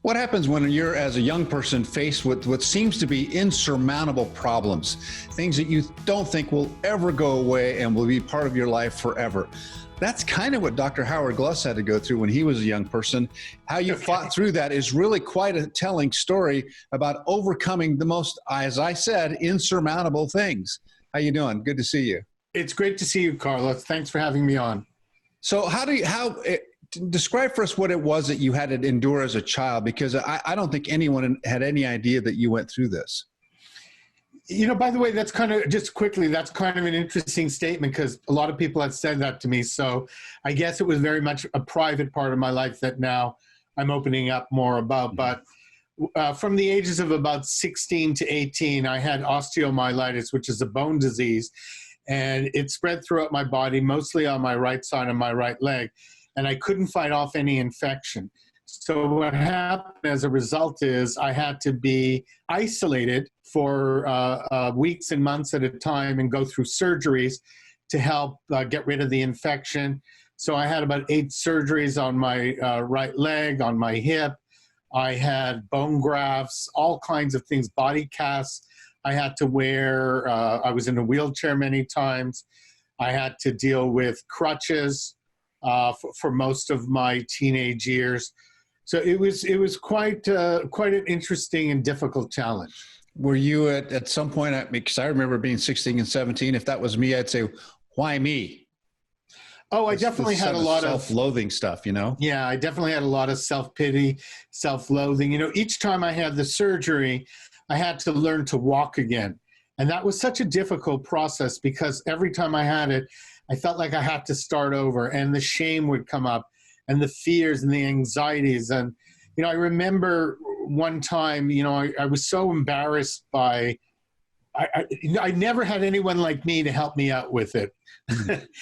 What happens when you're, as a young person, faced with what seems to be insurmountable problems, things that you don't think will ever go away and will be part of your life forever? That's kind of what Dr. Howard Gluss had to go through when he was a young person. How you fought through that is really quite a telling story about overcoming the most, as I said, insurmountable things. How you doing? Good to see you. It's great to see you, Carlos. Thanks for having me on. So describe for us what it was that you had to endure as a child, because I don't think anyone had any idea that you went through this. You know, by the way, that's kind of, just quickly, that's kind of an interesting statement because a lot of people have said that to me. So I guess it was very much a private part of my life that now I'm opening up more about. But from the ages of about 16 to 18, I had osteomyelitis, which is a bone disease. And it spread throughout my body, mostly on my right side and my right leg. And I couldn't fight off any infection. So what happened as a result is I had to be isolated for weeks and months at a time and go through surgeries to help get rid of the infection. So I had about 8 surgeries on my right leg, on my hip. I had bone grafts, all kinds of things, body casts. I had to wear, I was in a wheelchair many times. I had to deal with crutches for most of my teenage years. So it was quite an interesting and difficult challenge. Were you at some point, because I remember being 16 and 17, if that was me, I'd say, why me? Oh, I definitely had a lot of self-loathing stuff, you know? Yeah, I definitely had a lot of self-pity, self-loathing. You know, each time I had the surgery, I had to learn to walk again. And that was such a difficult process because every time I had it, I felt like I had to start over and the shame would come up and the fears and the anxieties. And, you know, I remember one time, you know, I was so embarrassed by, I never had anyone like me to help me out with it.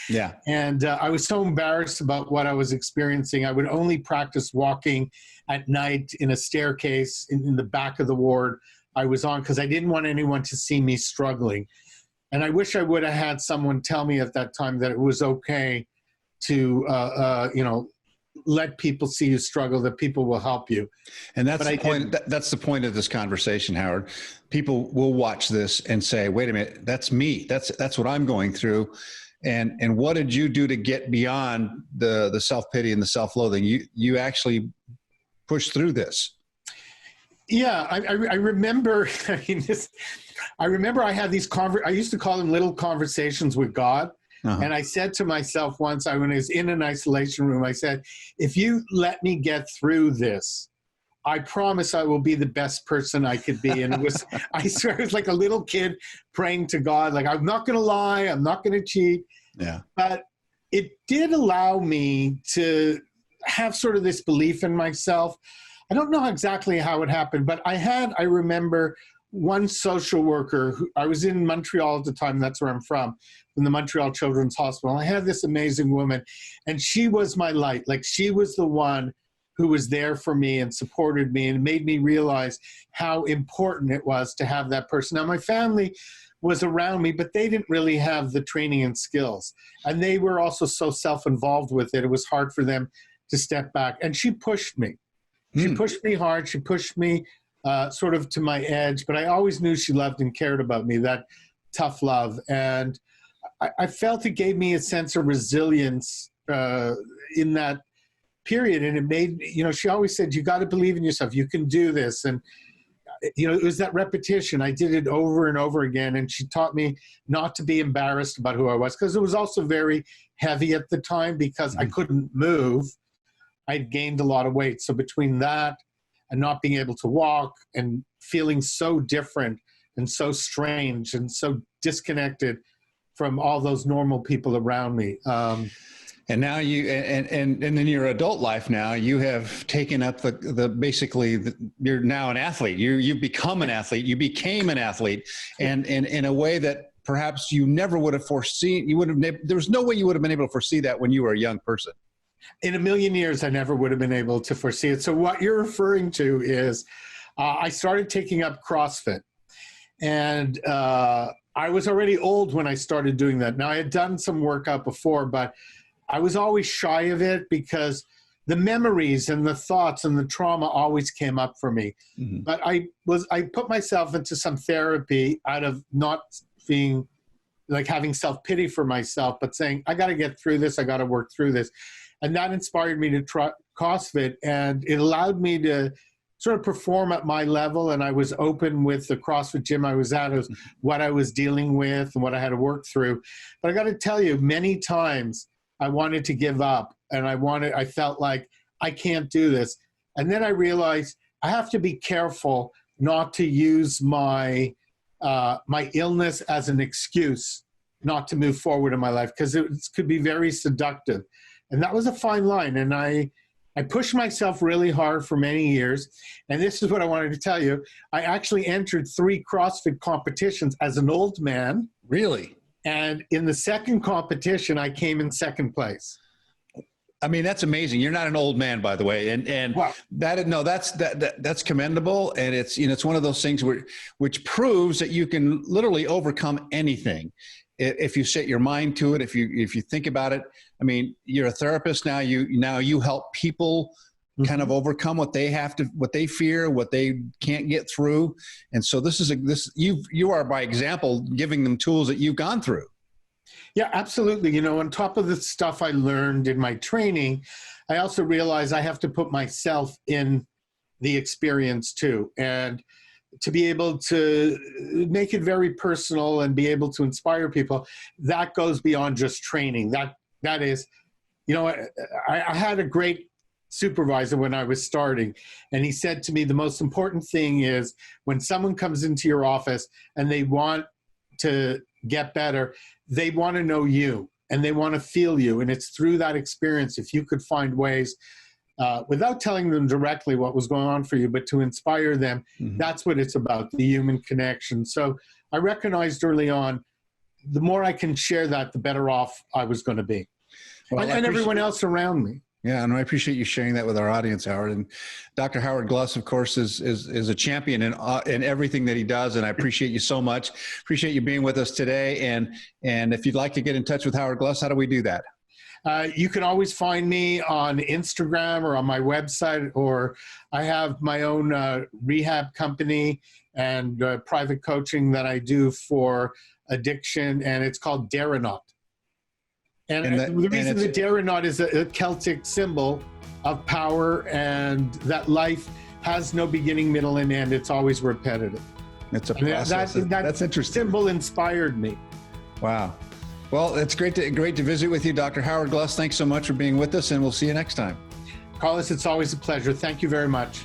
Yeah. And I was so embarrassed about what I was experiencing. I would only practice walking at night in a staircase in the back of the ward I was on because I didn't want anyone to see me struggling. And I wish I would have had someone tell me at that time that it was okay to, you know, let people see you struggle, that people will help you. And that's the point. That's the point of this conversation, Howard. People will watch this and say, wait a minute, that's me. That's what I'm going through. And what did you do to get beyond the self-pity and the self-loathing? You actually pushed through this. Yeah, I remember, I remember I had these, I used to call them little conversations with God. And I said to myself once, when I was in an isolation room, I said, if you let me get through this, I promise I will be the best person I could be. And it was, I swear, it was like a little kid praying to God, like, I'm not going to lie, I'm not going to cheat. Yeah. But it did allow me to have sort of this belief in myself. I don't know exactly how it happened, but I remember one social worker who, I was in Montreal at the time, that's where I'm from, in the Montreal Children's Hospital. I had this amazing woman, and she was my light. Like, she was the one who was there for me and supported me and made me realize how important it was to have that person. Now, my family was around me, but they didn't really have the training and skills. And they were also so self-involved with it. It was hard for them to step back. And she pushed me. She pushed me hard. She pushed me sort of to my edge, but I always knew she loved and cared about me, that tough love. And I felt it gave me a sense of resilience in that period. And it made, you know, she always said, you got to believe in yourself. You can do this. And, you know, it was that repetition. I did it over and over again. And she taught me not to be embarrassed about who I was, because it was also very heavy at the time because I couldn't move. I'd gained a lot of weight. So between that and not being able to walk and feeling so different and so strange and so disconnected from all those normal people around me. And now you, and in your adult life now, you have taken up you're now an athlete. You've become an athlete. You became an athlete, and in a way that perhaps you never would have foreseen. There was no way you would have been able to foresee that when you were a young person. In a million years, I never would have been able to foresee it. So what you're referring to is I started taking up CrossFit. And I was already old when I started doing that. Now, I had done some workout before, but I was always shy of it because the memories and the thoughts and the trauma always came up for me. Mm-hmm. But I put myself into some therapy out of not being like having self-pity for myself, but saying, I got to get through this. I got to work through this. And that inspired me to try CrossFit, and it allowed me to sort of perform at my level. And I was open with the CrossFit gym I was at, as what I was dealing with and what I had to work through. But I got to tell you, many times I wanted to give up, and I felt like I can't do this. And then I realized I have to be careful not to use my illness as an excuse not to move forward in my life, because it could be very seductive. And that was a fine line. And I pushed myself really hard for many years. And this is what I wanted to tell you. I actually entered 3 CrossFit competitions as an old man. Really? And in the second competition, I came in second place. I mean, that's amazing. You're not an old man, by the way. And wow. That's commendable. And it's one of those things which proves that you can literally overcome anything if you set your mind to it, if you think about it. I mean, you're a therapist now. You help people kind of overcome what they fear, what they can't get through. And so you are by example giving them tools that you've gone through. Yeah, absolutely. On top of the stuff I learned in my training, I also realized I have to put myself in the experience too. And to be able to make it very personal and be able to inspire people, that goes beyond just training. That is, I had a great supervisor when I was starting, and he said to me, the most important thing is when someone comes into your office and they want to get better, they want to know you and they want to feel you. And it's through that experience, if you could find ways without telling them directly what was going on for you, but to inspire them, that's what it's about, the human connection. So I recognized early on, the more I can share that, the better off I was going to be. Well, and everyone else around me. Yeah, and I appreciate you sharing that with our audience, Howard. And Dr. Howard Gluss, of course, is a champion in everything that he does, and I appreciate you so much. Appreciate you being with us today. And if you'd like to get in touch with Howard Gluss, how do we do that? You can always find me on Instagram or on my website, or I have my own rehab company and private coaching that I do for addiction, and it's called Daranaut. And the reason the Daranaut is a Celtic symbol of power, and that life has no beginning, middle, and end. It's always repetitive. It's a process. That's interesting. Symbol inspired me. Wow. Well, it's great to visit with you, Dr. Howard Gluss. Thanks so much for being with us, and we'll see you next time. Carlos, it's always a pleasure. Thank you very much.